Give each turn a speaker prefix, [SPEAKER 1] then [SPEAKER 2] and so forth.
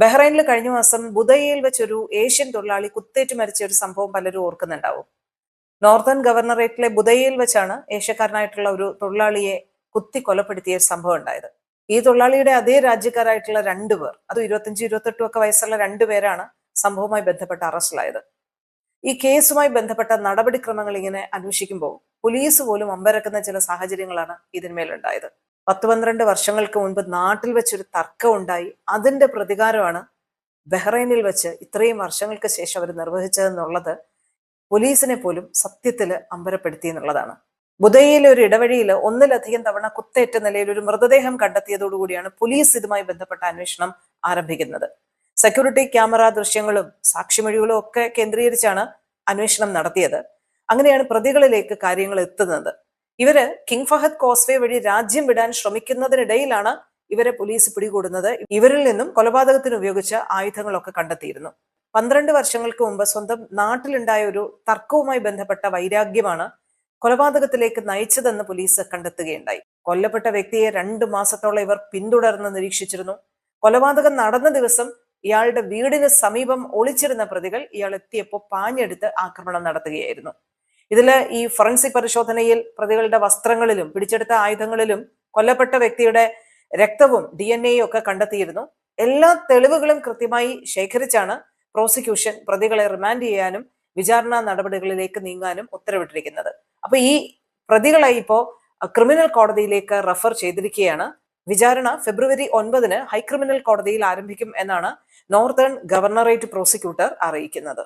[SPEAKER 1] ബഹ്റൈനിൽ കഴിഞ്ഞ മാസം ബുദയയിൽ വെച്ചൊരു ഏഷ്യൻ തൊഴിലാളി കുത്തേറ്റ് മരിച്ച ഒരു സംഭവം പലരും ഓർക്കുന്നുണ്ടാവും. നോർത്തേൺ ഗവർണറേറ്റിലെ ബുദയയിൽ വെച്ചാണ് ഏഷ്യക്കാരനായിട്ടുള്ള ഒരു തൊഴിലാളിയെ കുത്തി കൊലപ്പെടുത്തിയ സംഭവം ഉണ്ടായത്. ഈ തൊഴിലാളിയുടെ അതേ രാജ്യക്കാരായിട്ടുള്ള രണ്ടുപേർ, അത് 25-28 ഒക്കെ വയസ്സുള്ള രണ്ടുപേരാണ് സംഭവവുമായി ബന്ധപ്പെട്ട് അറസ്റ്റിലായത്. ഈ കേസുമായി ബന്ധപ്പെട്ട നടപടിക്രമങ്ങൾ ഇങ്ങനെ അന്വേഷിക്കുമ്പോൾ പോലീസ് പോലും അമ്പരക്കുന്ന ചില സാഹചര്യങ്ങളാണ് ഇതിന്മേലുണ്ടായത്. 10-12 വർഷങ്ങൾക്ക് മുൻപ് നാട്ടിൽ വെച്ചൊരു തർക്കം ഉണ്ടായി. അതിന്റെ പ്രതികാരമാണ് ബഹ്റൈനിൽ വെച്ച് ഇത്രയും വർഷങ്ങൾക്ക് ശേഷം അവർ നിർവഹിച്ചതെന്നുള്ളത് പോലീസിനെ പോലും സത്യത്തിൽ അമ്പരപ്പെടുത്തി എന്നുള്ളതാണ്. ബുദയയിലെ ഒരു ഇടവഴിയിൽ ഒന്നിലധികം തവണ കുത്തേറ്റ നിലയിൽ ഒരു മൃതദേഹം കണ്ടെത്തിയതോടുകൂടിയാണ് പോലീസ് ഇതുമായി ബന്ധപ്പെട്ട അന്വേഷണം ആരംഭിക്കുന്നത്. സെക്യൂരിറ്റി ക്യാമറ ദൃശ്യങ്ങളും സാക്ഷിമൊഴികളും ഒക്കെ കേന്ദ്രീകരിച്ചാണ് അന്വേഷണം നടത്തിയത്. അങ്ങനെയാണ് പ്രതികളിലേക്ക് കാര്യങ്ങൾ എത്തുന്നത്. ഇവര് കിങ് ഫഹദ് കോസ്വേ വഴി രാജ്യം വിടാൻ ശ്രമിക്കുന്നതിനിടയിലാണ് ഇവരെ പോലീസ് പിടികൂടുന്നത്. ഇവരിൽ നിന്നും കൊലപാതകത്തിന് ഉപയോഗിച്ച ആയുധങ്ങളൊക്കെ കണ്ടെത്തിയിരുന്നു. 12 വർഷങ്ങൾക്ക് മുമ്പ് സ്വന്തം നാട്ടിലുണ്ടായ ഒരു തർക്കവുമായി ബന്ധപ്പെട്ട വൈരാഗ്യമാണ് കൊലപാതകത്തിലേക്ക് നയിച്ചതെന്ന് പോലീസ് കണ്ടെത്തുകയുണ്ടായി. കൊല്ലപ്പെട്ട വ്യക്തിയെ 2 മാസത്തോളം ഇവർ പിന്തുടർന്ന് നിരീക്ഷിച്ചിരുന്നു. കൊലപാതകം നടന്ന ദിവസം ഇയാളുടെ വീടിന് സമീപം ഒളിച്ചിരുന്ന പ്രതികൾ ഇയാൾ എത്തിയപ്പോൾ പാഞ്ഞെടുത്ത് ആക്രമണം നടത്തുകയായിരുന്നു. ഇതില് ഈ ഫോറൻസിക് പരിശോധനയിൽ പ്രതികളുടെ വസ്ത്രങ്ങളിലും പിടിച്ചെടുത്ത ആയുധങ്ങളിലും കൊല്ലപ്പെട്ട വ്യക്തിയുടെ രക്തവും DNA ഒക്കെ കണ്ടെത്തിയിരുന്നു. എല്ലാ തെളിവുകളും കൃത്യമായി ശേഖരിച്ചാണ് പ്രോസിക്യൂഷൻ പ്രതികളെ റിമാൻഡ് ചെയ്യാനും വിചാരണ നടപടികളിലേക്ക് നീങ്ങാനും ഉത്തരവിട്ടിരിക്കുന്നത്. അപ്പൊ ഈ പ്രതികളെ ഇപ്പോ ക്രിമിനൽ കോടതിയിലേക്ക് റെഫർ ചെയ്തിരിക്കുകയാണ്. വിചാരണ ഫെബ്രുവരി 9 ഹൈക്രിമിനൽ കോടതിയിൽ ആരംഭിക്കും എന്നാണ് നോർത്തേൺ ഗവർണറേറ്റ് പ്രോസിക്യൂട്ടർ അറിയിക്കുന്നത്.